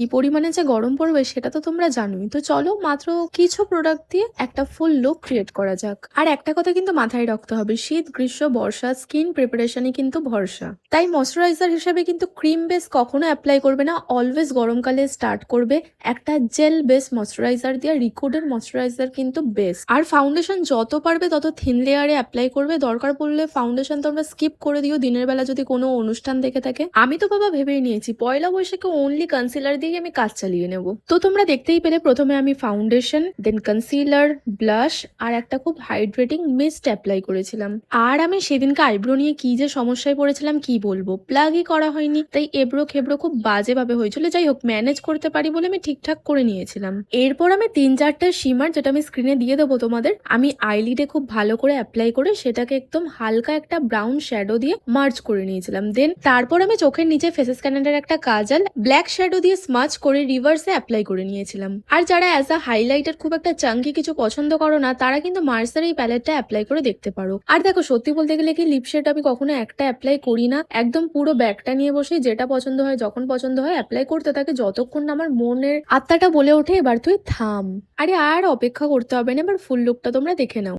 কি পরিমাণে যে গরম পড়বে সেটা তো তোমরা জানোই। তো চলো মাত্র কিছু প্রোডাক্ট দিয়ে একটা ফুল লুক ক্রিয়েট করা যাক। আর একটা কথা কিন্তু মাথায় রাখতে হবে, শীত গ্রীষ্ম বর্ষা স্কিন প্রিপারেশনই কিন্তু ভরসা। তাই ময়শ্চারাইজার হিসেবে কিন্তু ক্রিম বেস কখনো অ্যাপ্লাই করবে না, অলওয়েজ গরমকালে স্টার্ট করবে একটা জেল বেস ময়শ্চারাইজার দিয়ে। রিকোডের ময়শ্চারাইজার কিন্তু বেস্ট। আর ফাউন্ডেশন যত পারবে তত থিন লেয়ারে অ্যাপ্লাই করবে, দরকার পড়লে ফাউন্ডেশন তোমরা স্কিপ করে দিও দিনের বেলা যদি কোনো অনুষ্ঠান দেখে থাকে। আমি তো বাবা ভেবেই নিয়েছি পয়লা বৈশাখে অনলি কনসিলার দিয়ে আমি কাজ চালিয়ে নেব। তো তোমরা দেখতেই পেলে প্রথমে আমি ফাউন্ডেশন, দেন কনসিলার, ব্লাশ আর একটা খুব হাইড্রেটিং মিস্ট অ্যাপ্লাই করেছিলাম। আর আমি সেদিনকে আইব্রো নিয়ে কি যে সমস্যায় পড়েছিলাম কি বলবো, প্লাগই করা হয়নি, তাই এবড়ো খেবড়ো খুব বাজে ভাবে হয়েছিল। যাই হোক ম্যানেজ করতে পারি বলে আমি ঠিকঠাক করে নিয়েছিলাম। এরপর আমি 3-4টা শিমার, যেটা আমি স্ক্রিনে দিয়ে দেবো তোমাদের, আমি আইলিডে খুব ভালো করে অ্যাপ্লাই করে সেটাকে একদম হালকা একটা ব্রাউন শ্যাডো দিয়ে মার্জ করে নিয়েছিলাম। দেন তারপর আমি চোখের নিচে ফেসেস ক্যানেডার একটা কাজল ব্ল্যাক শ্যাডো দিয়ে স্মাচ করে রিভার্সে অ্যাপ্লাই করে নিয়েছিলাম। আর যারা অ্যাজ আ হাইলাইটার খুব একটা চাঙ্কি কিছু পছন্দ করো না, তারা কিন্তু মার্সের এই প্যালেটটা অ্যাপ্লাই করে দেখতে পারো। আর দেখো সত্যি বলতে গেলে কি লিপ শেড আমি কখনো একটা অ্যাপ্লাই করি না, একদম পুরো ব্যাগটা নিয়ে বসে যেটা পছন্দ হয় যখন পছন্দ হয় অ্যাপ্লাই করতে থাকে, যতক্ষণ না আমার মনের আত্মাটা বলে ওঠে এবার তুই থাম। আরে আর অপেক্ষা করতে হবে না, এবার ফুল লুকটা তোমরা দেখে নাও।